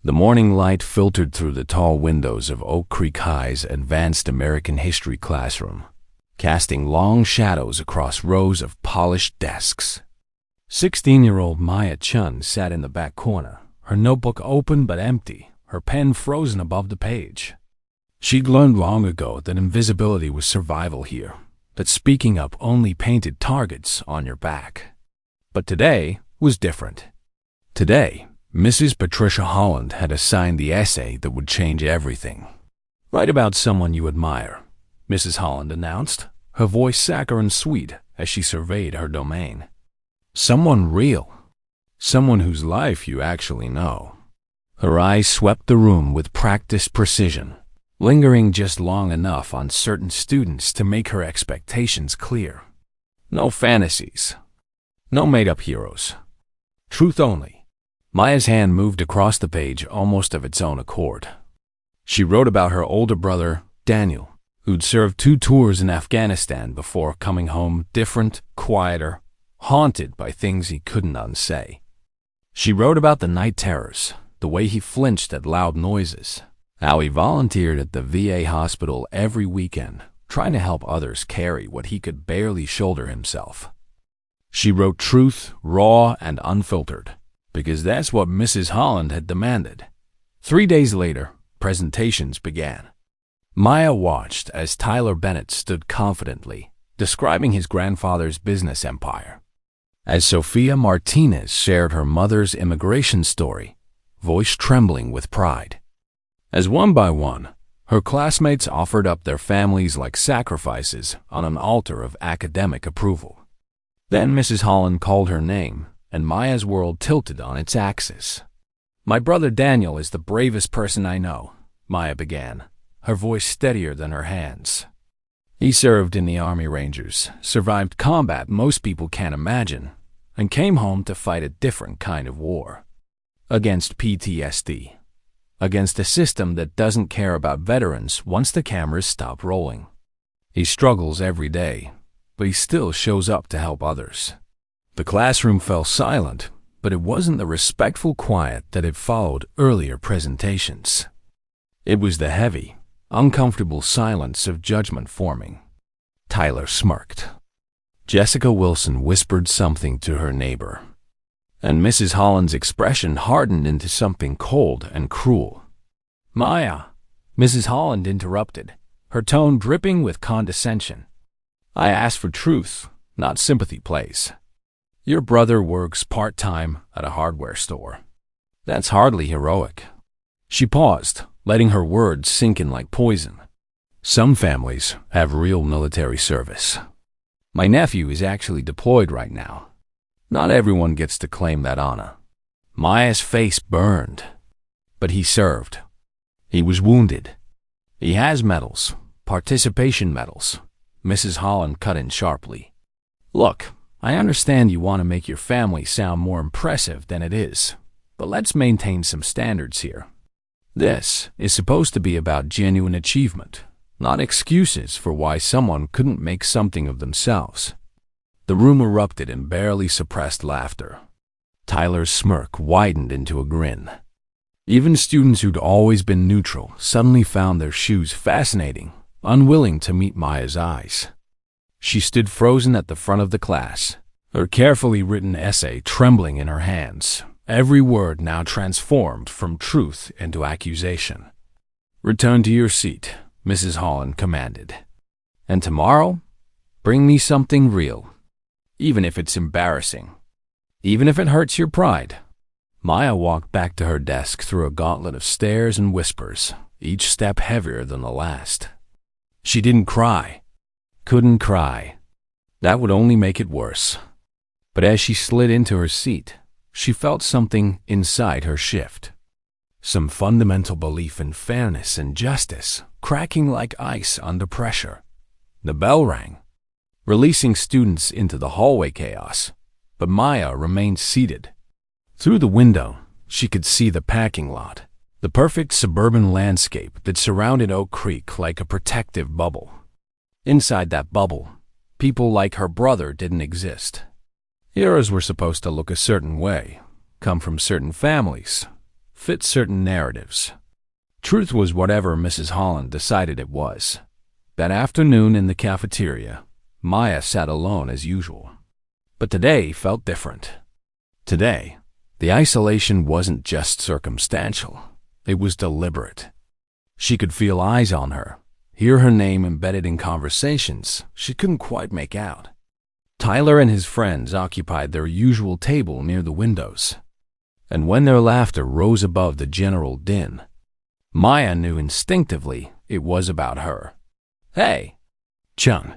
The morning light filtered through the tall windows of Oak Creek High's advanced American history classroom, casting long shadows across rows of polished desks. 16-year-old Maya Chun sat in the back corner, her notebook open but empty, her pen frozen above the page. She'd learned long ago that invisibility was survival here, that speaking up only painted targets on your back. But today was different. Today, Mrs. Patricia Holland had assigned the essay that would change everything. "Write about someone you admire," Mrs. Holland announced, her voice saccharine sweet as she surveyed her domain. "Someone real. Someone whose life you actually know." Her eyes swept the room with practiced precision, lingering just long enough on certain students to make her expectations clear. No fantasies. No made-up heroes. Truth only. Maya's hand moved across the page almost of its own accord. She wrote about her older brother, Daniel, who'd served 2 tours in Afghanistan before coming home different, quieter, haunted by things he couldn't unsay. She wrote about the night terrors, the way he flinched at loud noises, how he volunteered at the VA hospital every weekend, trying to help others carry what he could barely shoulder himself. She wrote truth, raw and unfiltered, because that's what Mrs. Holland had demanded. 3 days later, presentations began. Maya watched as Tyler Bennett stood confidently, describing his grandfather's business empire. As Sophia Martinez shared her mother's immigration story, voice trembling with pride. As one by one, her classmates offered up their families like sacrifices on an altar of academic approval. Then Mrs. Holland called her name, and Maya's world tilted on its axis. "My brother Daniel is the bravest person I know," Maya began, her voice steadier than her hands. "He served in the Army Rangers, survived combat most people can't imagine, and came home to fight a different kind of war. Against PTSD. Against a system that doesn't care about veterans once the cameras stop rolling. He struggles every day, but he still shows up to help others." The classroom fell silent, but it wasn't the respectful quiet that had followed earlier presentations. It was the heavy, uncomfortable silence of judgment forming. Tyler smirked. Jessica Wilson whispered something to her neighbor, and Mrs. Holland's expression hardened into something cold and cruel. "Maya," Mrs. Holland interrupted, her tone dripping with condescension. "I asked for truth, not sympathy plays. Your brother works part-time at a hardware store. That's hardly heroic." She paused, letting her words sink in like poison. "Some families have real military service. My nephew is actually deployed right now. Not everyone gets to claim that honor." Maya's face burned. "But he served. He was wounded. He has medals, participation medals." Mrs. Holland cut in sharply. "Look, I understand you want to make your family sound more impressive than it is, but let's maintain some standards here. This is supposed to be about genuine achievement, not excuses for why someone couldn't make something of themselves." The room erupted in barely suppressed laughter. Tyler's smirk widened into a grin. Even students who'd always been neutral suddenly found their shoes fascinating, unwilling to meet Maya's eyes. She stood frozen at the front of the class, her carefully written essay trembling in her hands, every word now transformed from truth into accusation. "Return to your seat," Mrs. Holland commanded. "And tomorrow, bring me something real, even if it's embarrassing, even if it hurts your pride." Maya walked back to her desk through a gauntlet of stares and whispers, each step heavier than the last. She didn't cry. Couldn't cry. That would only make it worse. But as she slid into her seat, she felt something inside her shift. Some fundamental belief in fairness and justice, cracking like ice under pressure. The bell rang, releasing students into the hallway chaos, but Maya remained seated. Through the window, she could see the parking lot, the perfect suburban landscape that surrounded Oak Creek like a protective bubble. Inside that bubble, people like her brother didn't exist. Heroes were supposed to look a certain way, come from certain families, fit certain narratives. Truth was whatever Mrs. Holland decided it was. That afternoon in the cafeteria, Maya sat alone as usual. But today felt different. Today, the isolation wasn't just circumstantial. It was deliberate. She could feel eyes on her, hear her name embedded in conversations she couldn't quite make out. Tyler and his friends occupied their usual table near the windows, and when their laughter rose above the general din, Maya knew instinctively it was about her. "Hey, Chung,"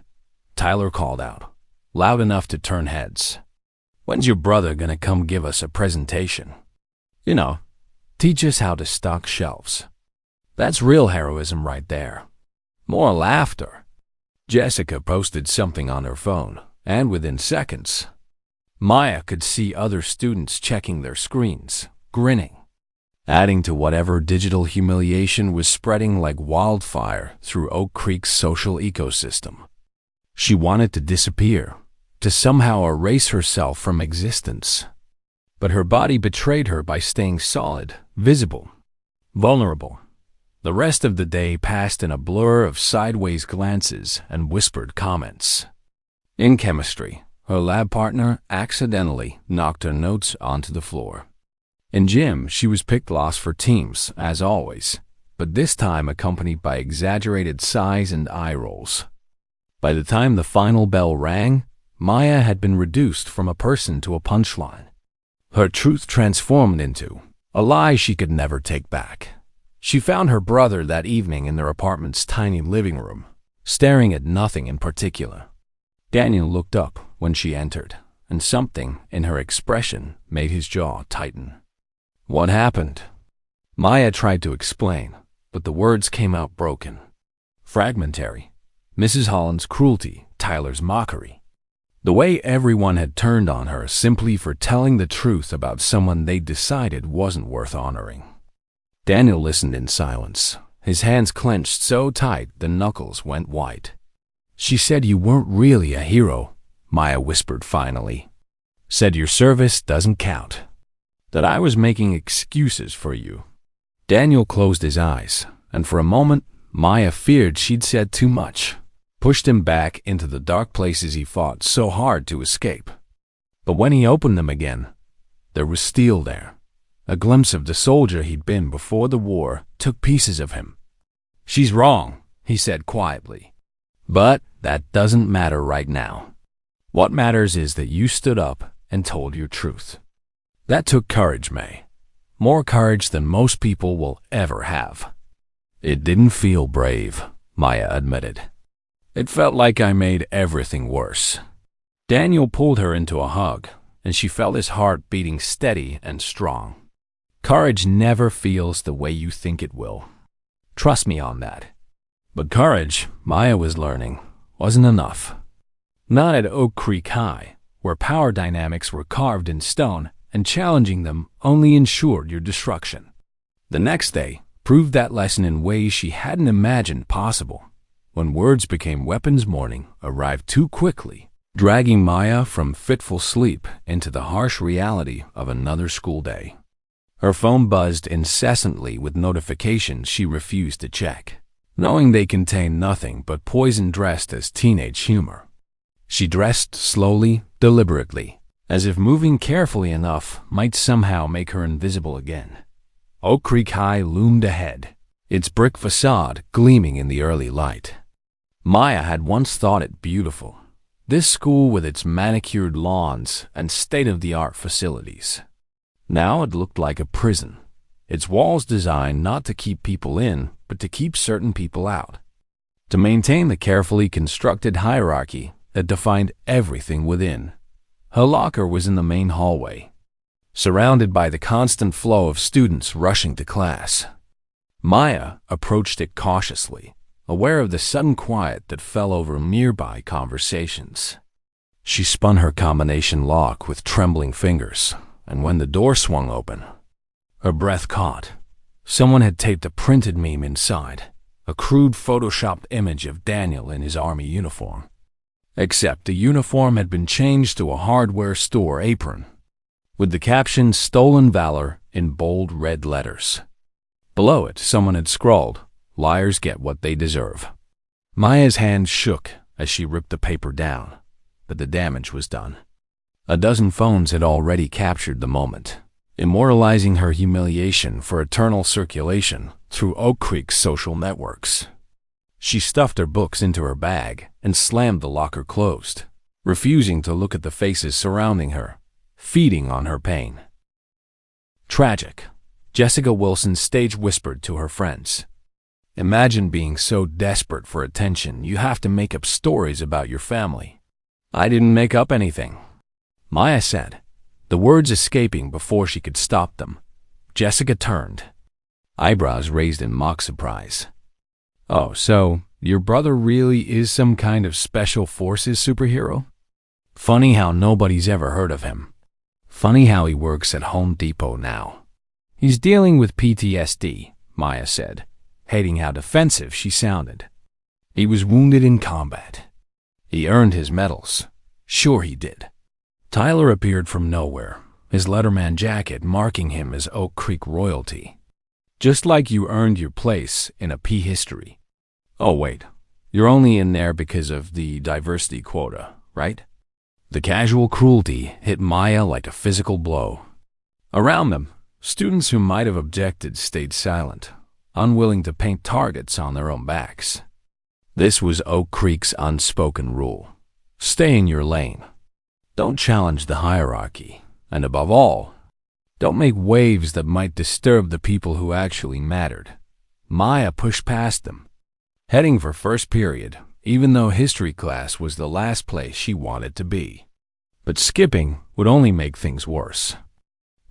Tyler called out, loud enough to turn heads. "When's your brother gonna come give us a presentation? You know, teach us how to stock shelves. That's real heroism right there. More laughter." Jessica posted something on her phone, and within seconds, Maya could see other students checking their screens, grinning, adding to whatever digital humiliation was spreading like wildfire through Oak Creek's social ecosystem. She wanted to disappear, to somehow erase herself from existence. But her body betrayed her by staying solid, visible, vulnerable. The rest of the day passed in a blur of sideways glances and whispered comments. In chemistry, her lab partner accidentally knocked her notes onto the floor. In gym, she was picked last for teams, as always, but this time accompanied by exaggerated sighs and eye rolls. By the time the final bell rang, Maya had been reduced from a person to a punchline. Her truth transformed into a lie she could never take back. She found her brother that evening in their apartment's tiny living room, staring at nothing in particular. Daniel looked up when she entered, and something in her expression made his jaw tighten. "What happened?" Maya tried to explain, but the words came out broken, fragmentary. Mrs. Holland's cruelty, Tyler's mockery. The way everyone had turned on her simply for telling the truth about someone they decided wasn't worth honoring. Daniel listened in silence, his hands clenched so tight the knuckles went white. "She said you weren't really a hero," Maya whispered finally. "Said your service doesn't count. That I was making excuses for you." Daniel closed his eyes, and for a moment, Maya feared she'd said too much, pushed him back into the dark places he fought so hard to escape. But when he opened them again, there was steel there. A glimpse of the soldier he'd been before the war took pieces of him. "She's wrong," he said quietly. "But that doesn't matter right now. What matters is that you stood up and told your truth." That took courage, May. More courage than most people will ever have. "It didn't feel brave," Maya admitted. "It felt like I made everything worse." Daniel pulled her into a hug, and she felt his heart beating steady and strong. Courage never feels the way you think it will. Trust me on that. But courage, Maya was learning, wasn't enough. Not at Oak Creek High, where power dynamics were carved in stone, and challenging them only ensured your destruction. The next day proved that lesson in ways she hadn't imagined possible. When words became weapons, morning arrived too quickly, dragging Maya from fitful sleep into the harsh reality of another school day. Her phone buzzed incessantly with notifications she refused to check, knowing they contained nothing but poison dressed as teenage humor. She dressed slowly, deliberately, as if moving carefully enough might somehow make her invisible again. Oak Creek High loomed ahead, its brick facade gleaming in the early light. Maya had once thought it beautiful, this school with its manicured lawns and state-of-the-art facilities. Now it looked like a prison, its walls designed not to keep people in, but to keep certain people out, to maintain the carefully constructed hierarchy that defined everything within. Her locker was in the main hallway, surrounded by the constant flow of students rushing to class. Maya approached it cautiously, aware of the sudden quiet that fell over nearby conversations. She spun her combination lock with trembling fingers, and when the door swung open, her breath caught. Someone had taped a printed meme inside, a crude photoshopped image of Daniel in his army uniform. Except the uniform had been changed to a hardware store apron, with the caption "Stolen Valor in bold red letters. Below it, someone had scrawled, "Liars get what they deserve." Maya's hand shook as she ripped the paper down, but the damage was done. A dozen phones had already captured the moment, immortalizing her humiliation for eternal circulation through Oak Creek's social networks. She stuffed her books into her bag and slammed the locker closed, refusing to look at the faces surrounding her, feeding on her pain. Tragic, Jessica Wilson stage whispered to her friends. Imagine being so desperate for attention you have to make up stories about your family. I didn't make up anything, Maya said, the words escaping before she could stop them. Jessica turned, eyebrows raised in mock surprise. Oh, so your brother really is some kind of special forces superhero? Funny how nobody's ever heard of him. Funny how he works at Home Depot now. He's dealing with PTSD, Maya said, hating how defensive she sounded. He was wounded in combat. He earned his medals. Sure he did. Tyler appeared from nowhere, his Letterman jacket marking him as Oak Creek royalty. Just like you earned your place in a P history. Oh wait, you're only in there because of the diversity quota, right? The casual cruelty hit Maya like a physical blow. Around them, students who might have objected stayed silent, unwilling to paint targets on their own backs. This was Oak Creek's unspoken rule. Stay in your lane. Don't challenge the hierarchy, and above all, don't make waves that might disturb the people who actually mattered. Maya pushed past them, heading for first period, even though history class was the last place she wanted to be. But skipping would only make things worse.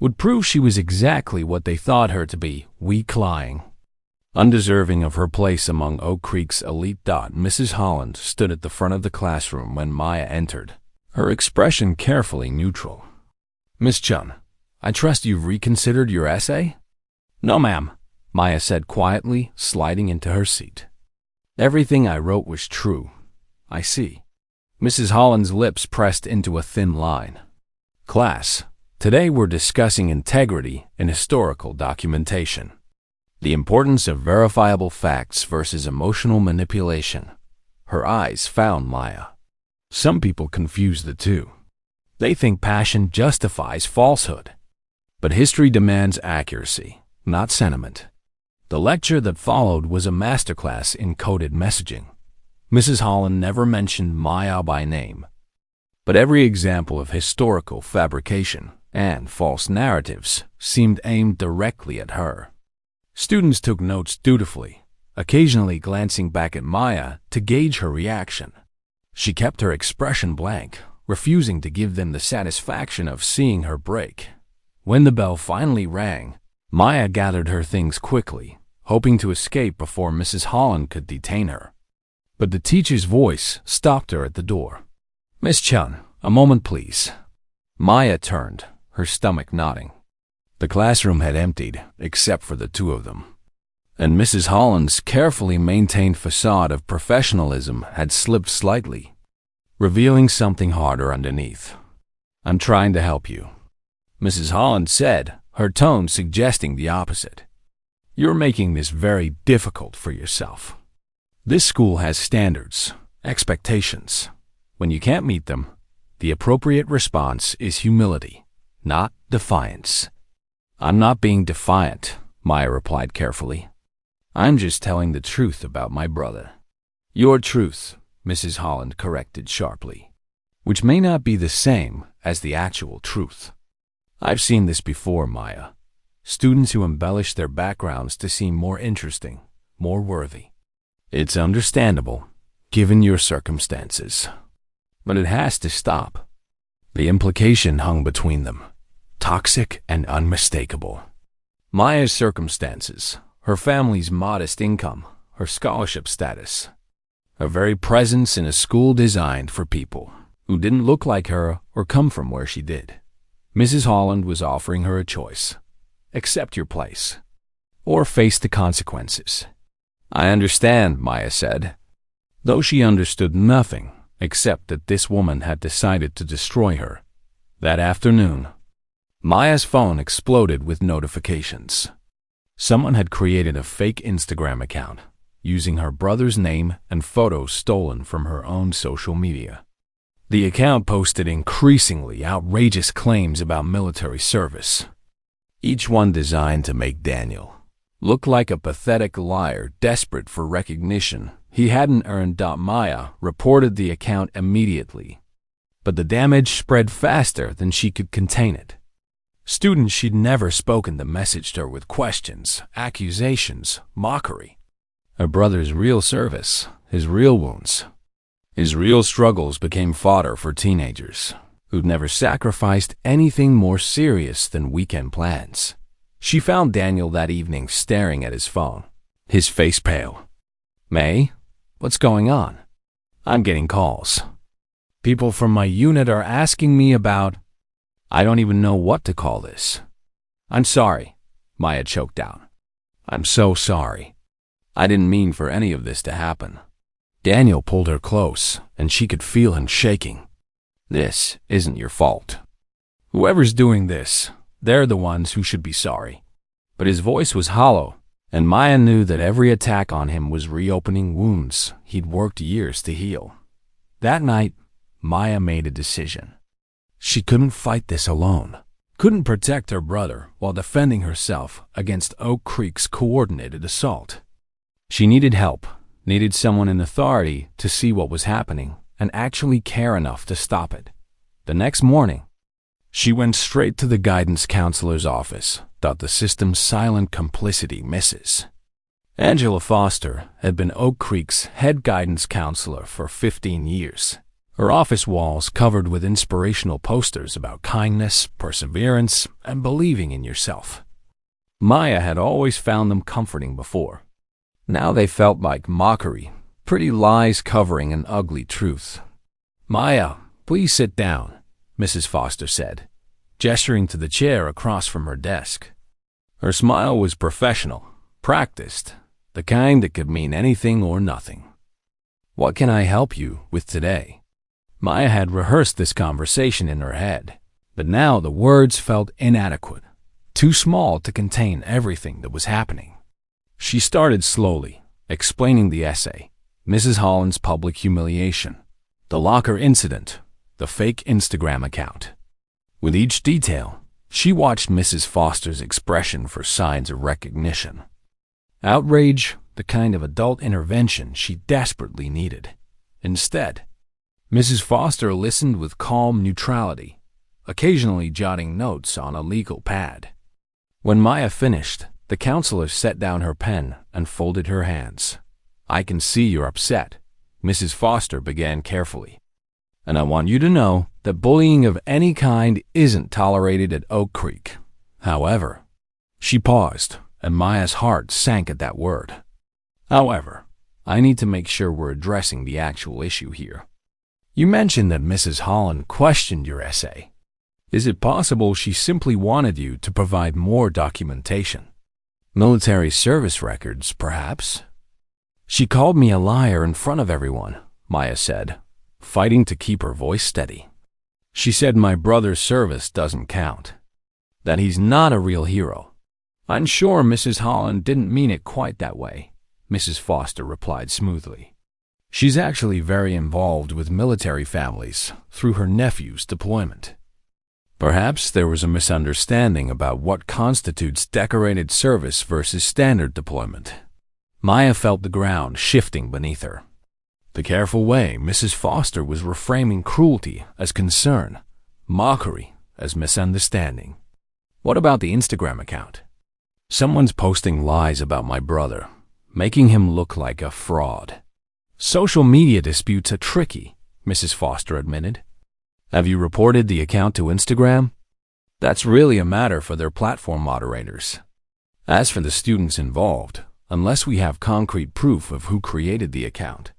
Would prove she was exactly what they thought her to be, weak-lying. Undeserving of her place among Oak Creek's elite. Mrs. Holland stood at the front of the classroom when Maya entered, her expression carefully neutral. Miss Chun, I trust you've reconsidered your essay? No, ma'am, Maya said quietly, sliding into her seat. Everything I wrote was true. I see. Mrs. Holland's lips pressed into a thin line. Class, today we're discussing integrity in historical documentation. The importance of verifiable facts versus emotional manipulation. Her eyes found Maya. Some people confuse the two. They think passion justifies falsehood. But history demands accuracy, not sentiment. The lecture that followed was a masterclass in coded messaging. Mrs. Holland never mentioned Maya by name. But every example of historical fabrication and false narratives seemed aimed directly at her. Students took notes dutifully, occasionally glancing back at Maya to gauge her reaction. She kept her expression blank, refusing to give them the satisfaction of seeing her break. When the bell finally rang, Maya gathered her things quickly, hoping to escape before Mrs. Holland could detain her. But the teacher's voice stopped her at the door. Miss Chun, a moment please. Maya turned, her stomach nodding. The classroom had emptied, except for the two of them. And Mrs. Holland's carefully maintained facade of professionalism had slipped slightly, revealing something harder underneath. I'm trying to help you, Mrs. Holland said, her tone suggesting the opposite. You're making this very difficult for yourself. This school has standards, expectations. When you can't meet them, the appropriate response is humility, not defiance. I'm not being defiant, Maya replied carefully. I'm just telling the truth about my brother. Your truth, Mrs. Holland corrected sharply, which may not be the same as the actual truth. I've seen this before, Maya. Students who embellish their backgrounds to seem more interesting, more worthy. It's understandable, given your circumstances. But it has to stop. The implication hung between them, toxic and unmistakable. Maya's circumstances, her family's modest income, her scholarship status, her very presence in a school designed for people who didn't look like her or come from where she did. Mrs. Holland was offering her a choice. Accept your place, or face the consequences. I understand, Maya said, though she understood nothing except that this woman had decided to destroy her. That afternoon, Maya's phone exploded with notifications. Someone had created a fake Instagram account using her brother's name and photos stolen from her own social media. The account posted increasingly outrageous claims about military service, each one designed to make Daniel look like a pathetic liar desperate for recognition he hadn't earned. Maya reported the account immediately, but the damage spread faster than she could contain it. Students she'd never spoken to messaged her with questions, accusations, mockery. Her brother's real service, his real wounds, his real struggles became fodder for teenagers who'd never sacrificed anything more serious than weekend plans. She found Daniel that evening staring at his phone, his face pale. "May, what's going on? I'm getting calls. People from my unit are asking me about... I don't even know what to call this." "I'm sorry," Maya choked out. "I'm so sorry. I didn't mean for any of this to happen." Daniel pulled her close, and she could feel him shaking. "This isn't your fault. Whoever's doing this, they're the ones who should be sorry." But his voice was hollow, and Maya knew that every attack on him was reopening wounds he'd worked years to heal. That night, Maya made a decision. She couldn't fight this alone, couldn't protect her brother while defending herself against Oak Creek's coordinated assault. She needed help, needed someone in authority to see what was happening and actually care enough to stop it. The next morning, she went straight to the guidance counselor's office, the system's silent complicity Mrs. Angela Foster had been Oak Creek's head guidance counselor for 15 years. Her office walls covered with inspirational posters about kindness, perseverance, and believing in yourself. Maya had always found them comforting before. Now they felt like mockery, pretty lies covering an ugly truth. "Maya, please sit down," Mrs. Foster said, gesturing to the chair across from her desk. Her smile was professional, practiced, the kind that could mean anything or nothing. "What can I help you with today?" Maya had rehearsed this conversation in her head, but now the words felt inadequate, too small to contain everything that was happening. She started slowly, explaining the essay, Mrs. Holland's public humiliation, the locker incident, the fake Instagram account. With each detail, she watched Mrs. Foster's expression for signs of recognition. Outrage, the kind of adult intervention she desperately needed. Instead, Mrs. Foster listened with calm neutrality, occasionally jotting notes on a legal pad. When Maya finished, the counselor set down her pen and folded her hands. "I can see you're upset," Mrs. Foster began carefully. "And I want you to know that bullying of any kind isn't tolerated at Oak Creek. However," she paused, and Maya's heart sank at that word. "However, I need to make sure we're addressing the actual issue here. You mentioned that Mrs. Holland questioned your essay. Is it possible she simply wanted you to provide more documentation? Military service records, perhaps?" "She called me a liar in front of everyone," Maya said, fighting to keep her voice steady. "She said my brother's service doesn't count, that he's not a real hero." "I'm sure Mrs. Holland didn't mean it quite that way," Mrs. Foster replied smoothly. "She's actually very involved with military families through her nephew's deployment." Perhaps there was a misunderstanding about what constitutes decorated service versus standard deployment. Maya felt the ground shifting beneath her. The careful way Mrs. Foster was reframing cruelty as concern, mockery as misunderstanding. "What about the Instagram account?" "Someone's posting lies about my brother, making him look like a fraud." "Social media disputes are tricky," Mrs. Foster admitted. "Have you reported the account to Instagram?" "That's really a matter for their platform moderators. As for the students involved, unless we have concrete proof of who created the account,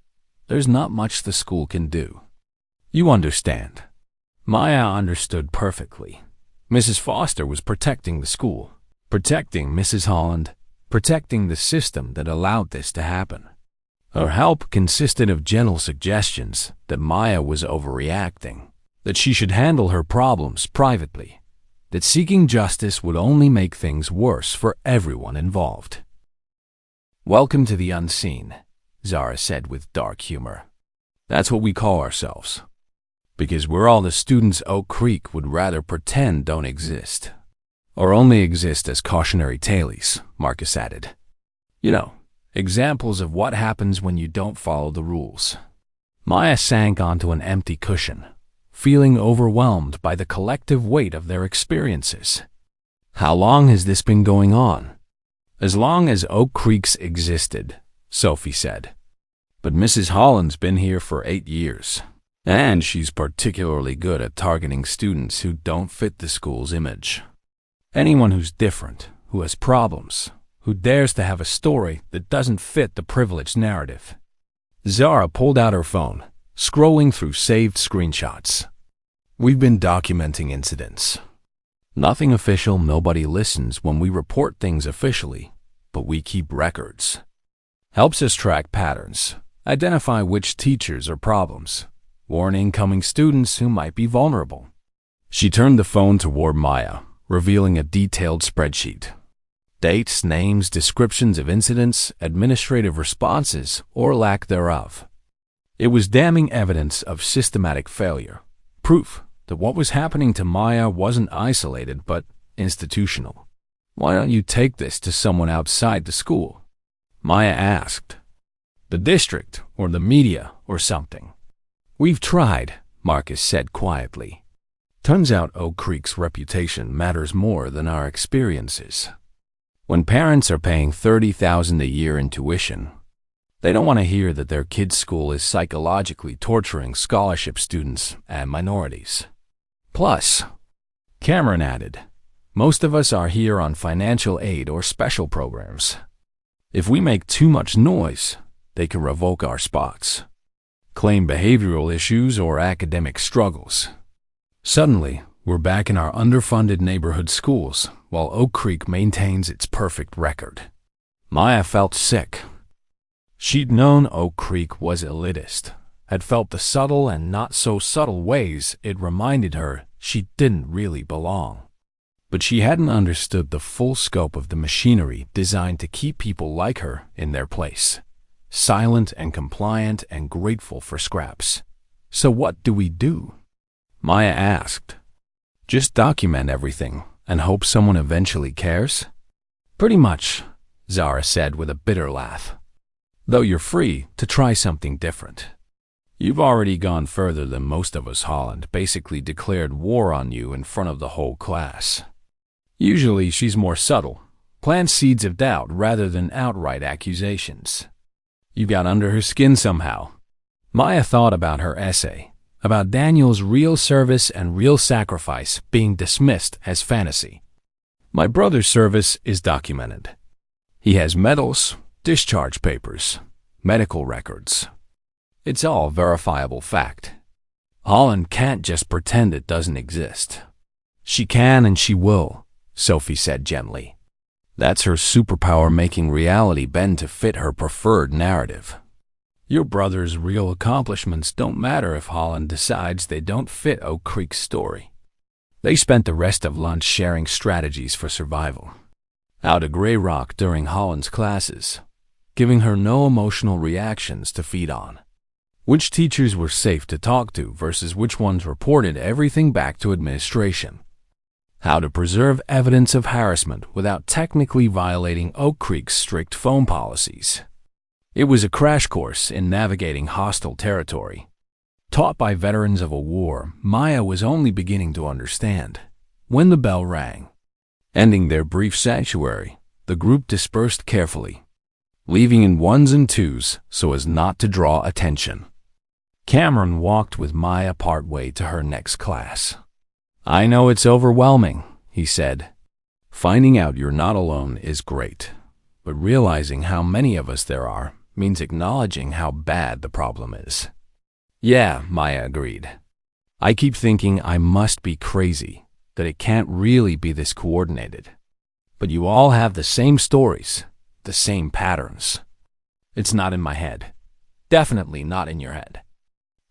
there's not much the school can do." "You understand." Maya understood perfectly. Mrs. Foster was protecting the school, protecting Mrs. Holland, protecting the system that allowed this to happen. Her help consisted of gentle suggestions that Maya was overreacting, that she should handle her problems privately. that seeking justice would only make things worse for everyone involved. "Welcome to the unseen," Zara said with dark humor. "That's what we call ourselves. Because we're all the students Oak Creek would rather pretend don't exist. Or only exist as cautionary tales," Marcus added. "You know, examples of what happens when you don't follow the rules." Maya sank onto an empty cushion, feeling overwhelmed by the collective weight of their experiences. "How long has this been going on?" "As long as Oak Creek's existed," Sophie said. "But Mrs. Holland's been here for 8 years. And she's particularly good at targeting students who don't fit the school's image. Anyone who's different, who has problems, who dares to have a story that doesn't fit the privileged narrative." Zara pulled out her phone, scrolling through saved screenshots. "We've been documenting incidents. Nothing official, nobody listens when we report things officially, but we keep records. Helps us track patterns, identify which teachers are problems, warn incoming students who might be vulnerable." She turned the phone toward Maya, revealing a detailed spreadsheet. Dates, names, descriptions of incidents, administrative responses, or lack thereof. It was damning evidence of systematic failure, proof that what was happening to Maya wasn't isolated but institutional. "Why don't you take this to someone outside the school?" Maya asked. "The district, or the media, or something." "We've tried," Marcus said quietly. "Turns out Oak Creek's reputation matters more than our experiences. When parents are paying $30,000 a year in tuition, they don't want to hear that their kid's school is psychologically torturing scholarship students and minorities. Plus," Cameron added, "most of us are here on financial aid or special programs. If we make too much noise, they can revoke our spots, claim behavioral issues or academic struggles. Suddenly, we're back in our underfunded neighborhood schools, while Oak Creek maintains its perfect record." Maya felt sick. She'd known Oak Creek was elitist, had felt the subtle and not so subtle ways it reminded her she didn't really belong. But she hadn't understood the full scope of the machinery designed to keep people like her in their place, silent and compliant and grateful for scraps. "So what do we do?" Maya asked. "Just document everything and hope someone eventually cares?" "Pretty much," Zara said with a bitter laugh. "Though you're free to try something different. You've already gone further than most of us. Holland basically declared war on you in front of the whole class. Usually she's more subtle, plants seeds of doubt rather than outright accusations. You got under her skin somehow." Maya thought about her essay, about Daniel's real service and real sacrifice being dismissed as fantasy. "My brother's service is documented. He has medals, discharge papers, medical records. It's all verifiable fact. Holland can't just pretend it doesn't exist." "She can and she will," Sophie said gently. "That's her superpower, making reality bend to fit her preferred narrative. Your brother's real accomplishments don't matter if Holland decides they don't fit Oak Creek's story." They spent the rest of lunch sharing strategies for survival. How to Grey Rock during Holland's classes, giving her no emotional reactions to feed on. Which teachers were safe to talk to versus which ones reported everything back to administration. How to preserve evidence of harassment without technically violating Oak Creek's strict phone policies. It was a crash course in navigating hostile territory. Taught by veterans of a war Maya was only beginning to understand. When the bell rang, ending their brief sanctuary, the group dispersed carefully, leaving in ones and twos so as not to draw attention. Cameron walked with Maya partway to her next class. "I know it's overwhelming," he said. "Finding out you're not alone is great, but realizing how many of us there are means acknowledging how bad the problem is." "Yeah," Maya agreed. "I keep thinking I must be crazy, that it can't really be this coordinated. But you all have the same stories, the same patterns. It's not in my head. Definitely not in your head."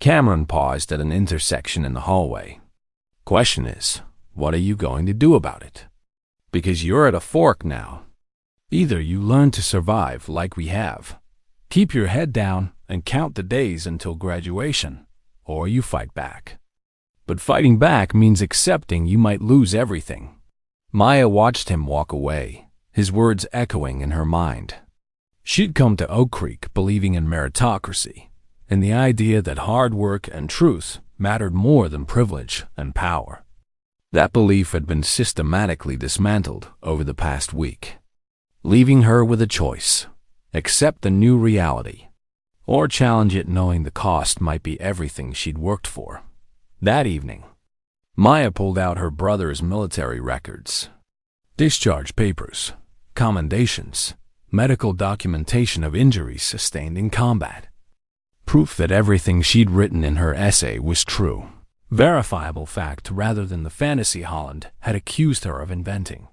Cameron paused at an intersection in the hallway. "Question is, What are you going to do about it? Because you're at a fork now. Either you learn to survive like we have, keep your head down and count the days until graduation, or you fight back. But fighting back means accepting you might lose everything. Maya watched him walk away, his words echoing in her mind. She'd come to Oak Creek believing in meritocracy, in the idea that hard work and truth mattered more than privilege and power. That belief had been systematically dismantled over the past week, leaving her with a choice: accept the new reality, or challenge it knowing the cost might be everything she'd worked for. That evening, Maya pulled out her brother's military records, discharge papers, commendations, medical documentation of injuries sustained in combat. Proof that everything she'd written in her essay was true. Verifiable fact rather than the fantasy Holland had accused her of inventing.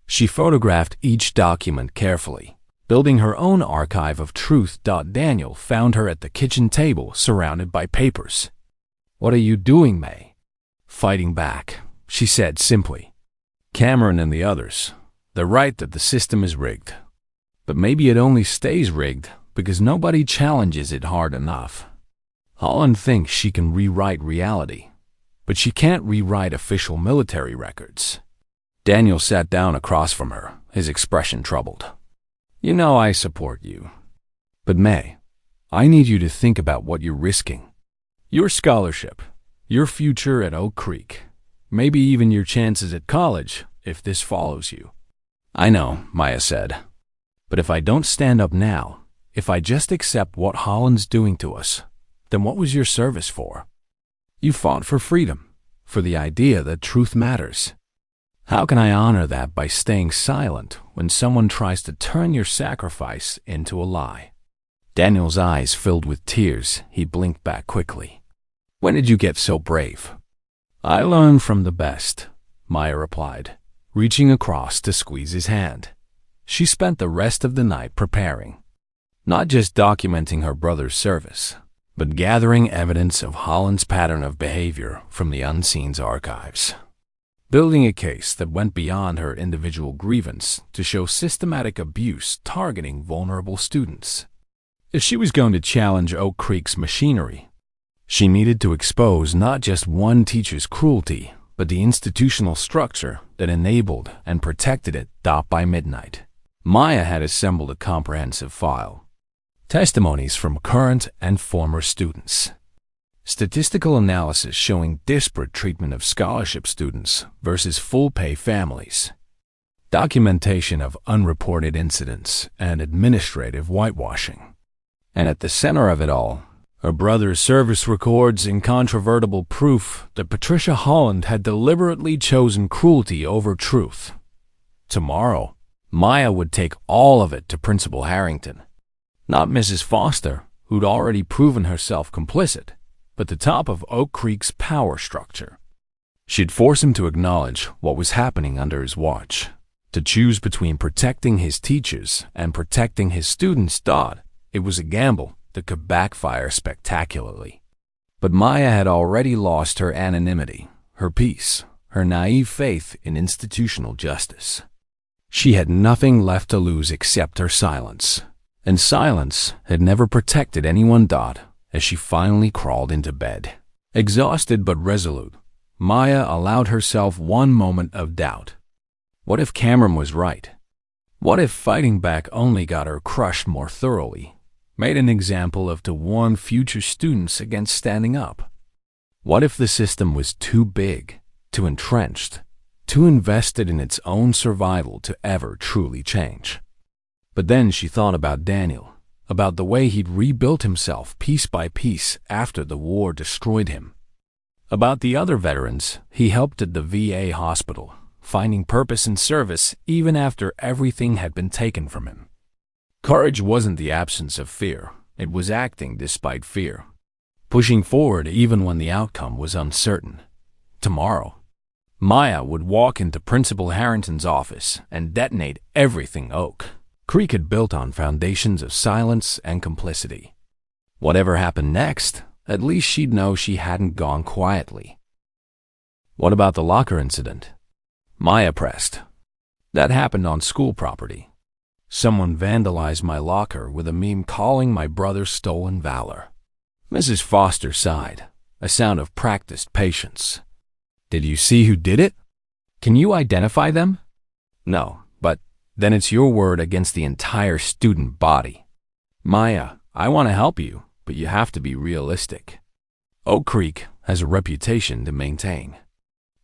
She photographed each document carefully, building her own archive of truth. Daniel found her at the kitchen table surrounded by papers. "What are you doing, May?" "Fighting back," she said simply. "Cameron and the others, they're right that the system is rigged. But maybe it only stays rigged because nobody challenges it hard enough. Holland thinks she can rewrite reality, but she can't rewrite official military records." Daniel sat down across from her, his expression troubled. "You know I support you. But May, I need you to think about what you're risking. Your scholarship, your future at Oak Creek, maybe even your chances at college if this follows you." "I know," Maya said. "But if I don't stand up now, if I just accept what Holland's doing to us, then what was your service for? You fought for freedom, for the idea that truth matters. How can I honor that by staying silent when someone tries to turn your sacrifice into a lie?" Daniel's eyes filled with tears. He blinked back quickly. "When did you get so brave?" "I learned from the best," Maya replied, reaching across to squeeze his hand. She spent the rest of the night preparing, not just documenting her brother's service, but gathering evidence of Holland's pattern of behavior from the unseen's archives, building a case that went beyond her individual grievance to show systematic abuse targeting vulnerable students. If she was going to challenge Oak Creek's machinery, she needed to expose not just one teacher's cruelty, but the institutional structure that enabled and protected it. By midnight, Maya had assembled a comprehensive file. Testimonies from current and former students. Statistical analysis showing disparate treatment of scholarship students versus full-pay families. Documentation of unreported incidents and administrative whitewashing. And at the center of it all, her brother's service records incontrovertible proof that Patricia Holland had deliberately chosen cruelty over truth. Tomorrow, Maya would take all of it to Principal Harrington. Not Mrs. Foster, who'd already proven herself complicit, but the top of Oak Creek's power structure. She'd force him to acknowledge what was happening under his watch, to choose between protecting his teachers and protecting his students. It was a gamble that could backfire spectacularly. But Maya had already lost her anonymity, her peace, her naive faith in institutional justice. She had nothing left to lose except her silence. And silence had never protected anyone. As she finally crawled into bed, exhausted but resolute, Maya allowed herself one moment of doubt. What if Cameron was right? What if fighting back only got her crushed more thoroughly, made an example of to warn future students against standing up? What if the system was too big, too entrenched, too invested in its own survival to ever truly change? But then she thought about Daniel, about the way he'd rebuilt himself piece by piece after the war destroyed him. About the other veterans he helped at the VA hospital, finding purpose in service even after everything had been taken from him. Courage wasn't the absence of fear, it was acting despite fear, pushing forward even when the outcome was uncertain. Tomorrow, Maya would walk into Principal Harrington's office and detonate everything Oak Creek had built on foundations of silence and complicity. Whatever happened next, at least she'd know she hadn't gone quietly. What about the locker incident? Maya pressed. That happened on school property. Someone vandalized my locker with a meme calling my brother stolen valor. Mrs. Foster sighed, a sound of practiced patience. Did you see who did it? Can you identify them? No, but then it's your word against the entire student body. Maya, I want to help you, but you have to be realistic. Oak Creek has a reputation to maintain.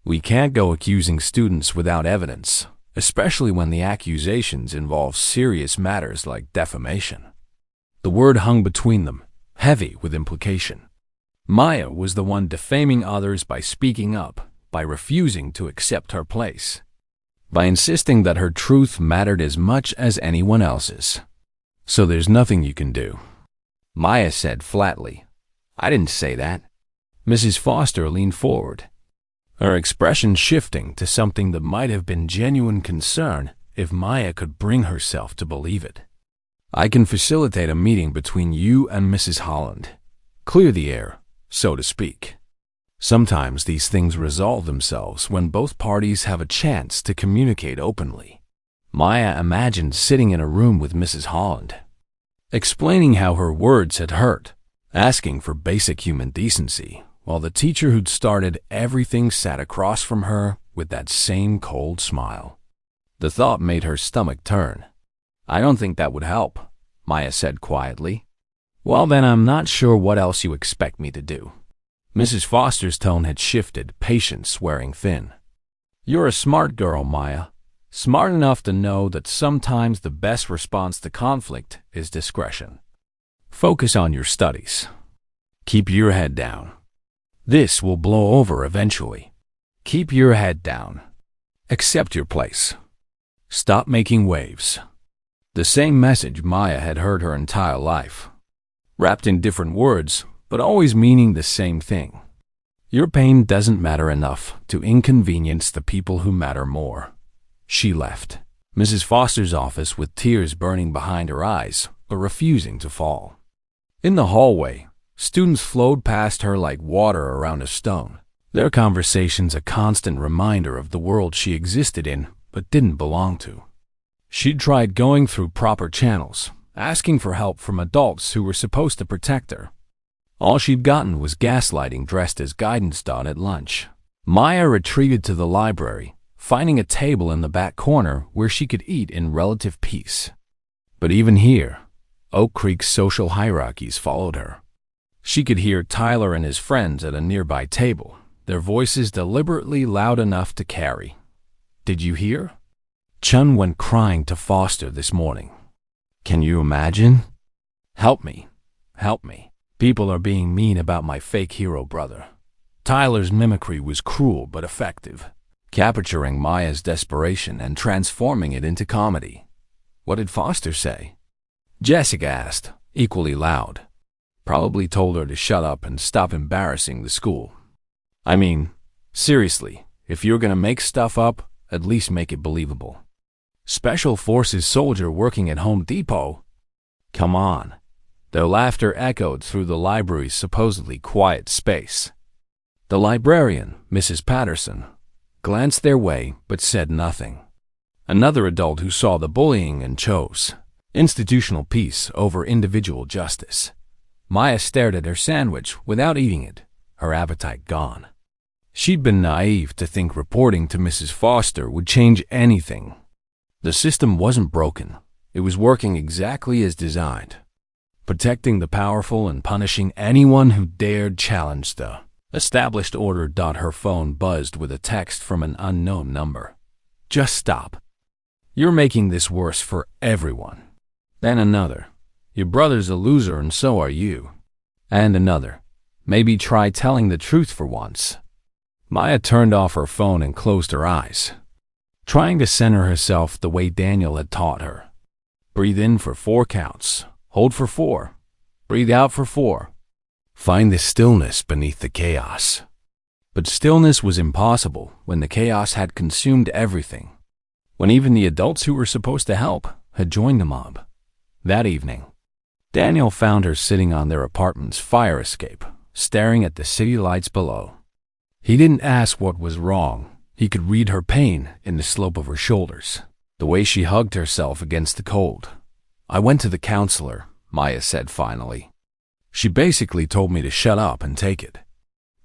We can't go accusing students without evidence, especially when the accusations involve serious matters like defamation. The word hung between them, heavy with implication. Maya was the one defaming others by speaking up, by refusing to accept her place, by insisting that her truth mattered as much as anyone else's. So there's nothing you can do. Maya said flatly, I didn't say that. Mrs. Foster leaned forward, her expression shifting to something that might have been genuine concern if Maya could bring herself to believe it. I can facilitate a meeting between you and Mrs. Holland. Clear the air, so to speak. Sometimes these things resolve themselves when both parties have a chance to communicate openly. Maya imagined sitting in a room with Mrs. Holland, explaining how her words had hurt, asking for basic human decency, while the teacher who'd started everything sat across from her with that same cold smile. The thought made her stomach turn. I don't think that would help, Maya said quietly. Well, then I'm not sure what else you expect me to do. Mrs. Foster's tone had shifted, patience wearing thin. You're a smart girl, Maya. Smart enough to know that sometimes the best response to conflict is discretion. Focus on your studies. Keep your head down. This will blow over eventually. Keep your head down. Accept your place. Stop making waves. The same message Maya had heard her entire life, wrapped in different words, but always meaning the same thing. Your pain doesn't matter enough to inconvenience the people who matter more. She left Mrs. Foster's office with tears burning behind her eyes, but refusing to fall. In the hallway, students flowed past her like water around a stone, their conversations a constant reminder of the world she existed in but didn't belong to. She'd tried going through proper channels, asking for help from adults who were supposed to protect her. All she'd gotten was gaslighting dressed as guidance dog at lunch. Maya retreated to the library, finding a table in the back corner where she could eat in relative peace. But even here, Oak Creek's social hierarchies followed her. She could hear Tyler and his friends at a nearby table, their voices deliberately loud enough to carry. Did you hear? Chun went crying to Foster this morning. Can you imagine? Help me. Help me. People are being mean about my fake hero brother. Tyler's mimicry was cruel but effective, capturing Maya's desperation and transforming it into comedy. What did Foster say? Jessica asked, equally loud. Probably told her to shut up and stop embarrassing the school. I mean, seriously, if you're gonna make stuff up, at least make it believable. Special Forces soldier working at Home Depot? Come on. Their laughter echoed through the library's supposedly quiet space. The librarian, Mrs. Patterson, glanced their way but said nothing. Another adult who saw the bullying and chose institutional peace over individual justice. Maya stared at her sandwich without eating it, her appetite gone. She'd been naive to think reporting to Mrs. Foster would change anything. The system wasn't broken. It was working exactly as designed, protecting the powerful and punishing anyone who dared challenge the established order. Her phone buzzed with a text from an unknown number. Just stop. You're making this worse for everyone. Then another. Your brother's a loser and so are you. And another. Maybe try telling the truth for once. Maya turned off her phone and closed her eyes, trying to center herself the way Daniel had taught her. Breathe in for 4 counts. Hold for 4. Breathe out for 4. Find the stillness beneath the chaos. But stillness was impossible when the chaos had consumed everything, when even the adults who were supposed to help had joined the mob. That evening, Daniel found her sitting on their apartment's fire escape, staring at the city lights below. He didn't ask what was wrong. He could read her pain in the slope of her shoulders, the way she hugged herself against the cold. I went to the counselor, Maya said finally. She basically told me to shut up and take it.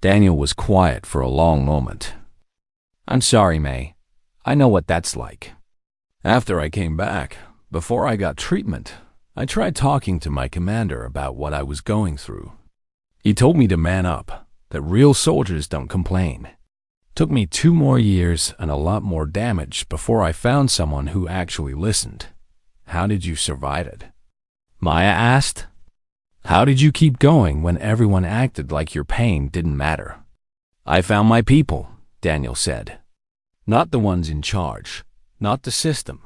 Daniel was quiet for a long moment. I'm sorry, May. I know what that's like. After I came back, before I got treatment, I tried talking to my commander about what I was going through. He told me to man up, that real soldiers don't complain. Took me 2 more years and a lot more damage before I found someone who actually listened. How did you survive it? Maya asked. How did you keep going when everyone acted like your pain didn't matter? I found my people, Daniel said. Not the ones in charge, not the system,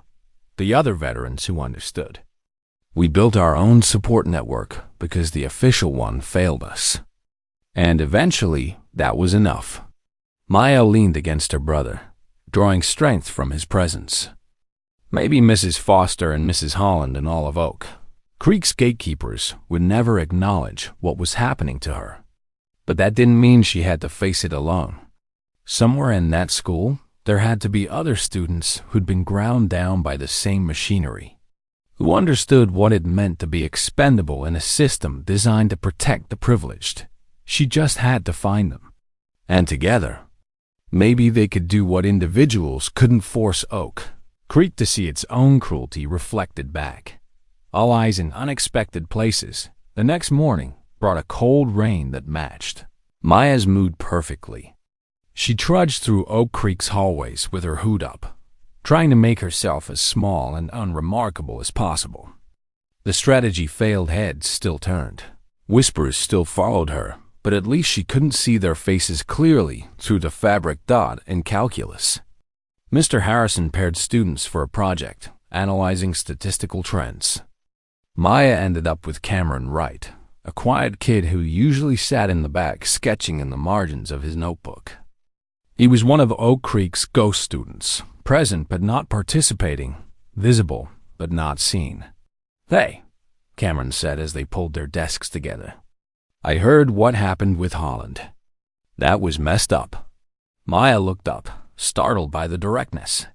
the other veterans who understood. We built our own support network because the official one failed us. And eventually, that was enough. Maya leaned against her brother, drawing strength from his presence. Maybe Mrs. Foster and Mrs. Holland and Olive Oak Creek's gatekeepers would never acknowledge what was happening to her. But that didn't mean she had to face it alone. Somewhere in that school, there had to be other students who'd been ground down by the same machinery, who understood what it meant to be expendable in a system designed to protect the privileged. She just had to find them. And together, maybe they could do what individuals couldn't force Oak Creek to see its own cruelty reflected back. All eyes in unexpected places, the next morning brought a cold rain that matched Maya's mood perfectly. She trudged through Oak Creek's hallways with her hood up, trying to make herself as small and unremarkable as possible. The strategy failed, heads still turned. Whispers still followed her, but at least she couldn't see their faces clearly through the fabric dot in calculus. Mr. Harrison paired students for a project, analyzing statistical trends. Maya ended up with Cameron Wright, a quiet kid who usually sat in the back sketching in the margins of his notebook. He was one of Oak Creek's ghost students, present but not participating, visible but not seen. Hey, Cameron said as they pulled their desks together. I heard what happened with Holland. That was messed up. Maya looked up, startled by the directness.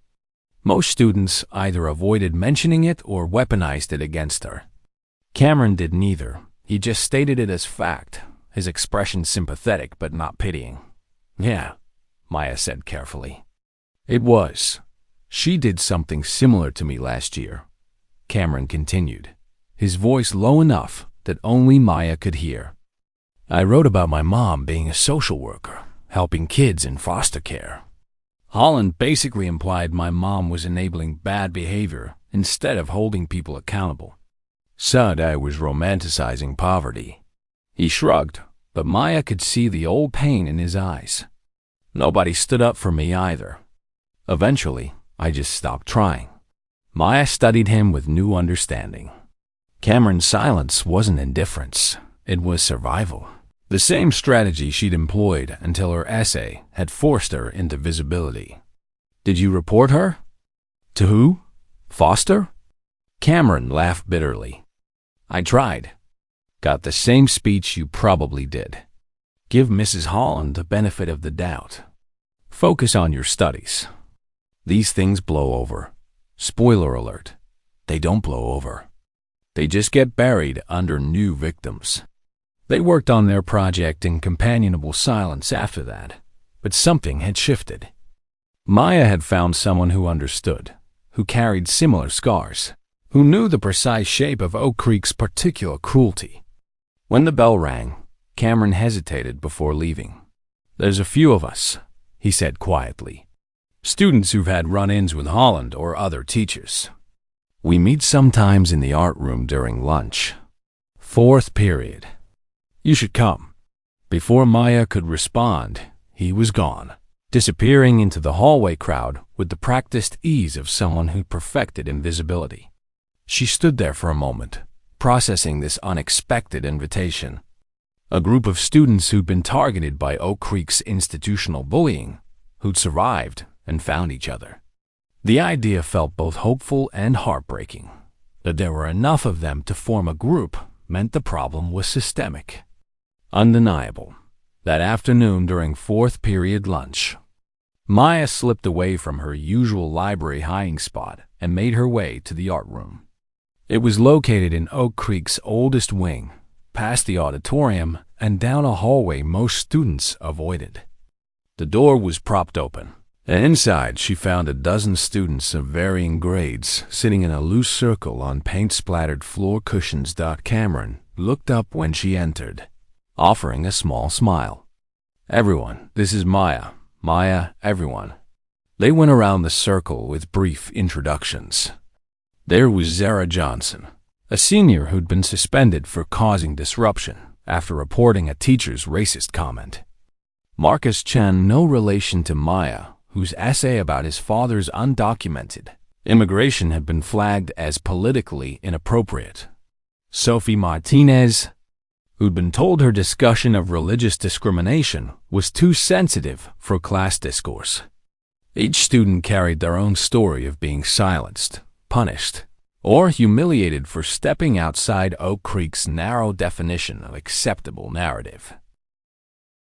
Most students either avoided mentioning it or weaponized it against her. Cameron did neither. He just stated it as fact, his expression sympathetic but not pitying. Yeah, Maya said carefully. It was. She did something similar to me last year, Cameron continued, his voice low enough that only Maya could hear. I wrote about my mom being a social worker, helping kids in foster care. Holland basically implied my mom was enabling bad behavior instead of holding people accountable. Said I was romanticizing poverty. He shrugged, but Maya could see the old pain in his eyes. Nobody stood up for me either. Eventually, I just stopped trying. Maya studied him with new understanding. Cameron's silence wasn't indifference. It was survival. The same strategy she'd employed until her essay had forced her into visibility. Did you report her? To who? Foster? Cameron laughed bitterly. I tried. Got the same speech you probably did. Give Mrs. Holland the benefit of the doubt. Focus on your studies. These things blow over. Spoiler alert. They don't blow over. They just get buried under new victims. They worked on their project in companionable silence after that, but something had shifted. Maya had found someone who understood, who carried similar scars, who knew the precise shape of Oak Creek's particular cruelty. When the bell rang, Cameron hesitated before leaving. There's a few of us, he said quietly. Students who've had run-ins with Holland or other teachers. We meet sometimes in the art room during lunch. 4th period. You should come. Before Maya could respond, he was gone, disappearing into the hallway crowd with the practiced ease of someone who perfected invisibility. She stood there for a moment, processing this unexpected invitation. A group of students who'd been targeted by Oak Creek's institutional bullying, who'd survived and found each other. The idea felt both hopeful and heartbreaking. That there were enough of them to form a group meant the problem was systemic. Undeniable. That afternoon during fourth period lunch, Maya slipped away from her usual library hiding spot and made her way to the art room. It was located in Oak Creek's oldest wing, past the auditorium and down a hallway most students avoided. The door was propped open, and inside she found a dozen students of varying grades sitting in a loose circle on paint-splattered floor cushions. Cameron looked up when she entered, offering a small smile. "Everyone, this is Maya. Maya, everyone." They went around the circle with brief introductions. There was Zara Johnson, a senior who'd been suspended for causing disruption after reporting a teacher's racist comment. Marcus Chen, no relation to Maya, whose essay about his father's undocumented immigration had been flagged as politically inappropriate. Sophie Martinez, who'd been told her discussion of religious discrimination was too sensitive for class discourse. Each student carried their own story of being silenced, punished, or humiliated for stepping outside Oak Creek's narrow definition of acceptable narrative.